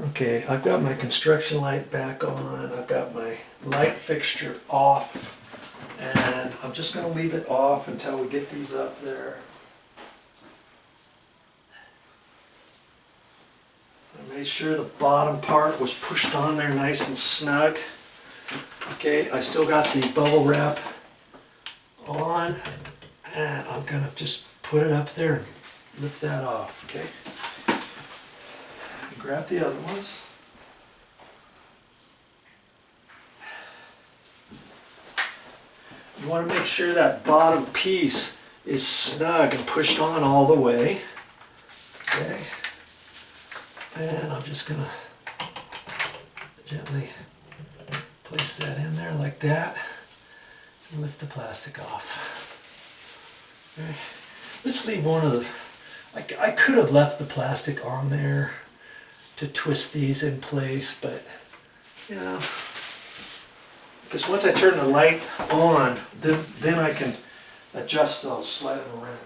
Okay, I've got my construction light back on. I've got my light fixture off. And I'm just going to leave it off until we get these up there. I made sure the bottom part was pushed on there nice and snug. Okay, I still got the bubble wrap on. And I'm going to just put it up there and lift that off, okay? Grab the other ones. You want to make sure that bottom piece is snug and pushed on all the way. Okay. And I'm just going to gently place that in there like that and lift the plastic off. Okay. Let's leave one of the... I could have left the plastic on there to twist these in place, but you know, because once I turn the light on, then I can adjust those, slide them around.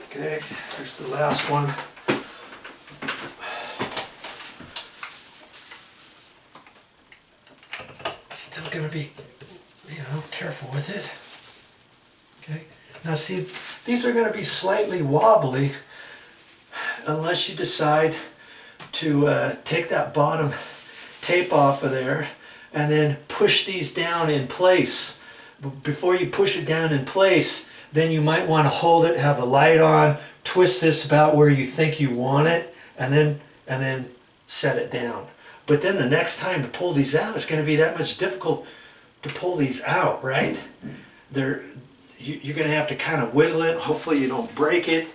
Okay, here's the last one. Still gonna be, you know, careful with it. Okay, now see, these are gonna be slightly wobbly unless you decide to take that bottom tape off of there and then push these down in place. Before you push it down in place, then you might want to hold it, have the light on, twist this about where you think you want it, and then set it down. But then the next time to pull these out, it's going to be that much difficult to pull these out, right? You're going to have to kind of wiggle it. Hopefully you don't break it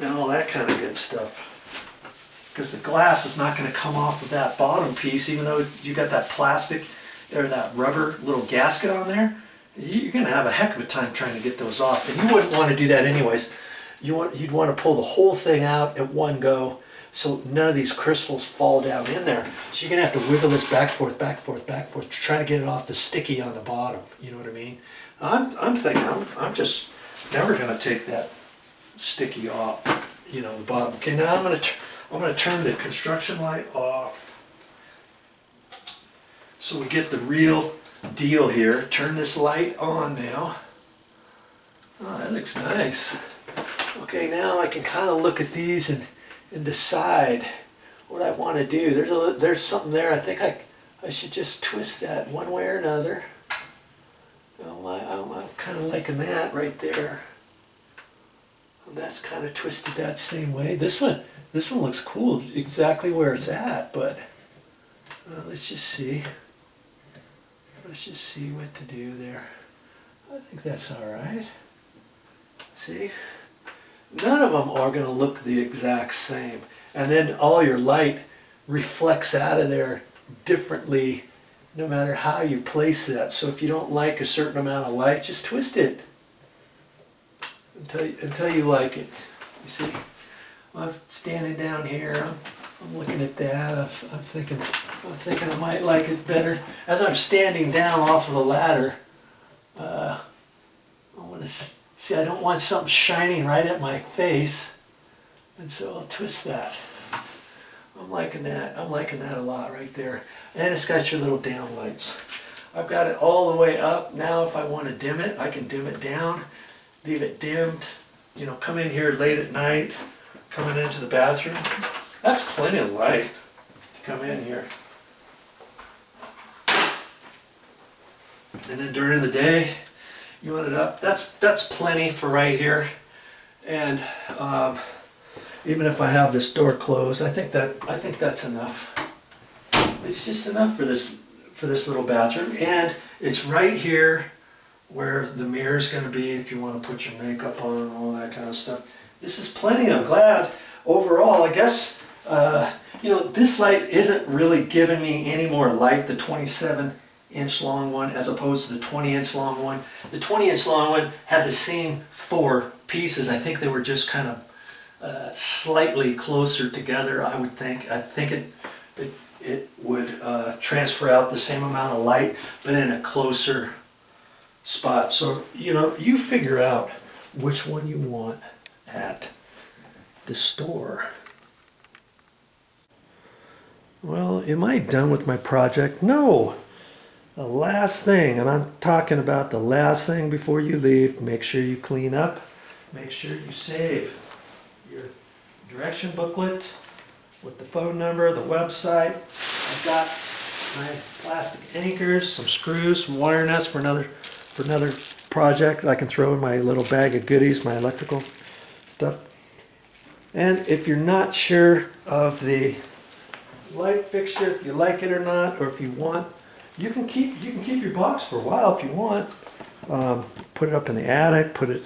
and all that kind of good stuff. Because the glass is not going to come off of that bottom piece, even though you got that plastic or that rubber little gasket on there. You're going to have a heck of a time trying to get those off. And you wouldn't want to do that anyways. You'd want to pull the whole thing out at one go so none of these crystals fall down in there. So you're going to have to wiggle this back, forth, to try to get it off the sticky on the bottom. You know what I mean? I'm thinking I'm just never going to take that sticky off, you know, the bottom. Okay, now I'm going to turn the construction light off so we get the real deal here. Turn this light on now. Oh, that looks nice. Okay, now I can kind of look at these and decide what I want to do. There's something there. I think I should just twist that one way or another. I'm kind of liking that right there. And that's kind of twisted that same way. This one looks cool, exactly where it's at, but let's just see. Let's just see what to do there. I think that's all right. See? None of them are going to look the exact same. And then all your light reflects out of there differently no matter how you place that. So if you don't like a certain amount of light, just twist it until you like it. You see? I'm standing down here. I'm looking at that. I'm thinking I might like it better. As I'm standing down off of the ladder, I want to see. I don't want something shining right at my face, and so I'll twist that. I'm liking that. I'm liking that a lot right there. And it's got your little down lights. I've got it all the way up. Now if I want to dim it, I can dim it down, leave it dimmed. You know, come in here late at night, coming into the bathroom. That's plenty of light to come in here. And then during the day, you want it up. That's plenty for right here. And even if I have this door closed, I think that's enough. It's just enough for this little bathroom, and it's right here where the mirror is going to be if you want to put your makeup on and all that kind of stuff. This is plenty. I'm glad. Overall, I guess you know, this light isn't really giving me any more light. The 27-inch long one as opposed to the 20-inch long one. The 20-inch long one had the same 4 pieces. I think they were just kind of slightly closer together, I would think. I think it would transfer out the same amount of light, but in a closer spot. So, you know, you figure out which one you want at the store. Well, am I done with my project? No. The last thing, and I'm talking about the last thing before you leave, make sure you clean up. Make sure you save your direction booklet with the phone number, the website. I've got my plastic anchors, some screws, some wire nuts for another project I can throw in my little bag of goodies, my electrical stuff. And if you're not sure of the light fixture, if you like it or not, or if you want, you can keep your box for a while if you want. Put it up in the attic, put it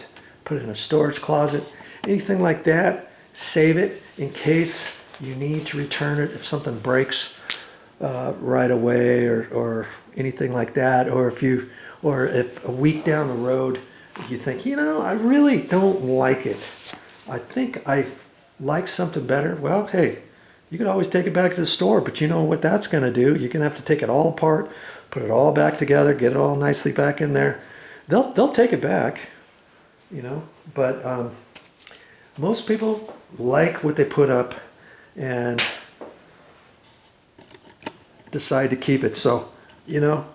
in a storage closet, anything like that. Save it in case you need to return it if something breaks right away or anything like that, or if a week down the road you think, you know, I really don't like it. I think I like something better. Well, hey, you could always take it back to the store, but you know what that's going to do? You're going to have to take it all apart, put it all back together, get it all nicely back in there. They'll take it back, you know, but most people like what they put up and decide to keep it. So, you know,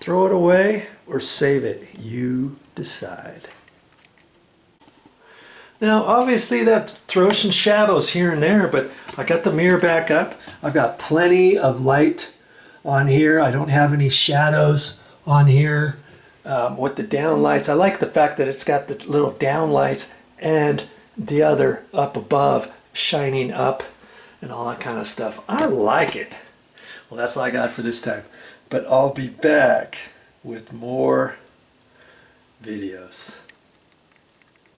throw it away or save it. You decide. Now, obviously that throws some shadows here and there, but I got the mirror back up. I've got plenty of light on here. I don't have any shadows on here with the down lights. I like the fact that it's got the little down lights and the other up above shining up and all that kind of stuff. I like it. Well, that's all I got for this time. But I'll be back with more videos.